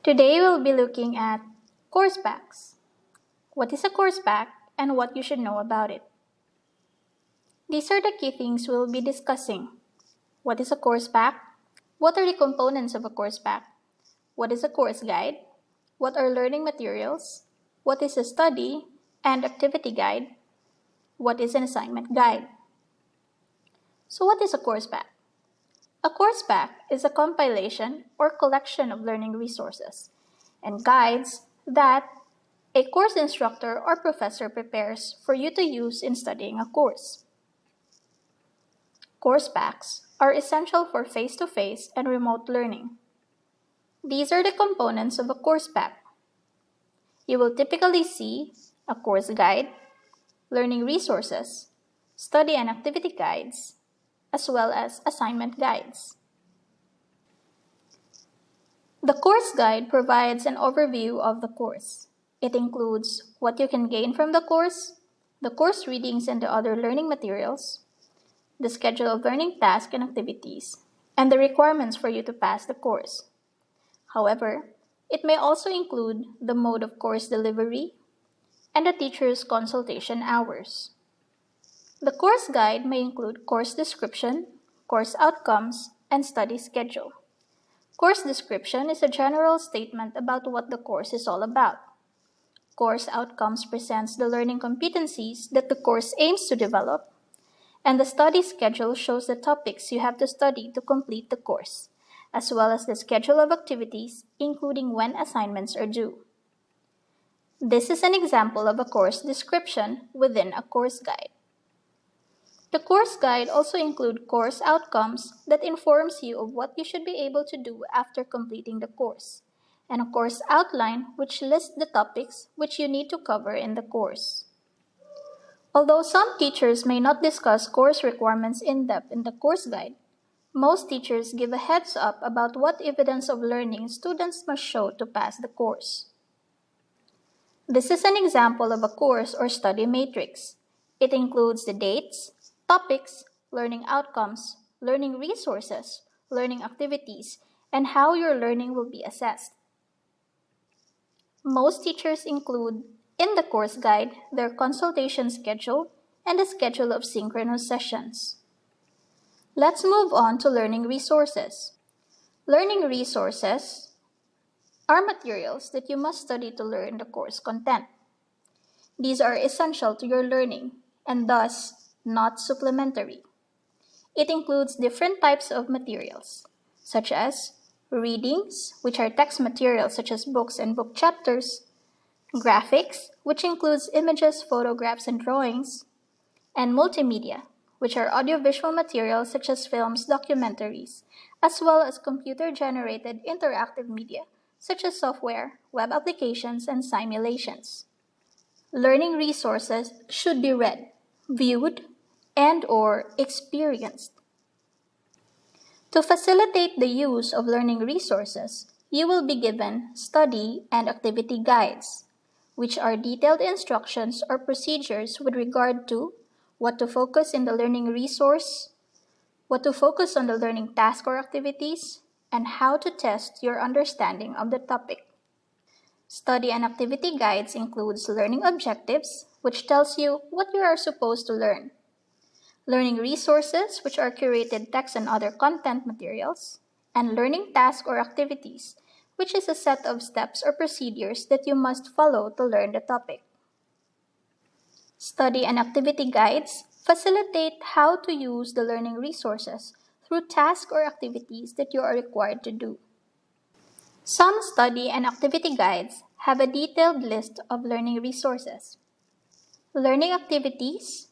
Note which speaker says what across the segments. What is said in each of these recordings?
Speaker 1: Today we'll be looking at course packs. What is a course pack and what you should know about it? These are the key things we'll be discussing. What is a course pack? What are the components of a course pack? What is a course guide? What are learning materials? What is a study and activity guide? What is an assignment guide? So what is a course pack? A course pack is a compilation or collection of learning resources and guides that a course instructor or professor prepares for you to use in studying a course. Course packs are essential for face-to-face and remote learning. These are the components of a course pack. You will typically see a course guide, learning resources, study and activity guides, as well as assignment guides. The course guide provides an overview of the course. It includes what you can gain from the course readings and the other learning materials, the schedule of learning tasks and activities, and the requirements for you to pass the course. However, it may also include the mode of course delivery and the teacher's consultation hours. The course guide may include course description, course outcomes, and study schedule. Course description is a general statement about what the course is all about. Course outcomes presents the learning competencies that the course aims to develop, and the study schedule shows the topics you have to study to complete the course, as well as the schedule of activities, including when assignments are due. This is an example of a course description within a course guide. The course guide also includes course outcomes that informs you of what you should be able to do after completing the course, and a course outline which lists the topics which you need to cover in the course. Although some teachers may not discuss course requirements in depth in the course guide, most teachers give a heads up about what evidence of learning students must show to pass the course. This is an example of a course or study matrix. It includes the dates, topics, learning outcomes, learning resources, learning activities, and how your learning will be assessed. Most teachers include in the course guide their consultation schedule and the schedule of synchronous sessions. Let's move on to learning resources. Learning resources are materials that you must study to learn the course content. These are essential to your learning and thus not supplementary. It includes different types of materials, such as readings, which are text materials such as books and book chapters, graphics, which includes images, photographs, and drawings, and multimedia, which are audiovisual materials such as films, documentaries, as well as computer-generated interactive media such as software, web applications, and simulations. Learning resources should be read, viewed, and/or experienced. To facilitate the use of learning resources, you will be given study and activity guides, which are detailed instructions or procedures with regard to what to focus in the learning resource, what to focus on the learning task or activities, and how to test your understanding of the topic. Study and activity guides includes learning objectives, which tells you what you are supposed to learn, learning resources, which are curated text and other content materials, and learning tasks or activities, which is a set of steps or procedures that you must follow to learn the topic. Study and activity guides facilitate how to use the learning resources through tasks or activities that you are required to do. Some study and activity guides have a detailed list of learning resources. Learning activities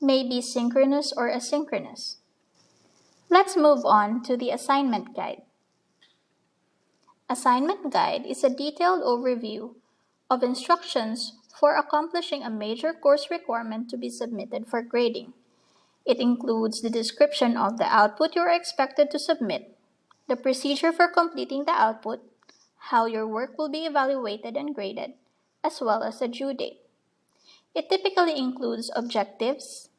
Speaker 1: may be synchronous or asynchronous. Let's move on to the assignment guide. Assignment guide is a detailed overview of instructions for accomplishing a major course requirement to be submitted for grading. It includes the description of the output you are expected to submit, the procedure for completing the output, how your work will be evaluated and graded, as well as a due date. It typically includes objectives,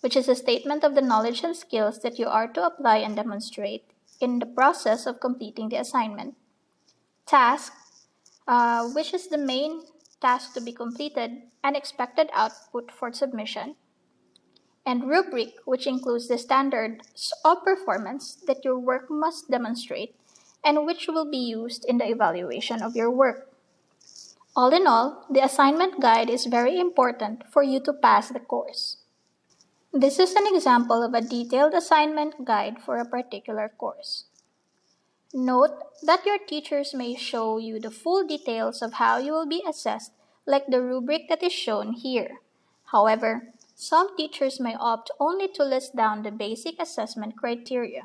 Speaker 1: which is a statement of the knowledge and skills that you are to apply and demonstrate in the process of completing the assignment, task, which is the main task to be completed and expected output for submission, and rubric, which includes the standards of performance that your work must demonstrate and which will be used in the evaluation of your work. All in all, the assignment guide is very important for you to pass the course. This is an example of a detailed assignment guide for a particular course. Note that your teachers may show you the full details of how you will be assessed, like the rubric that is shown here. However, some teachers may opt only to list down the basic assessment criteria.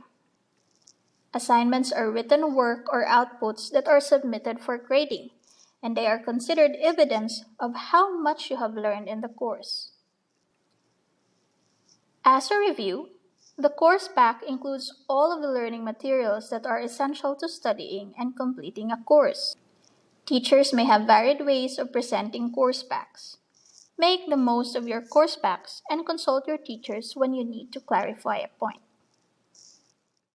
Speaker 1: Assignments are written work or outputs that are submitted for grading, and they are considered evidence of how much you have learned in the course. As a review, the course pack includes all of the learning materials that are essential to studying and completing a course. Teachers may have varied ways of presenting course packs. Make the most of your course packs and consult your teachers when you need to clarify a point.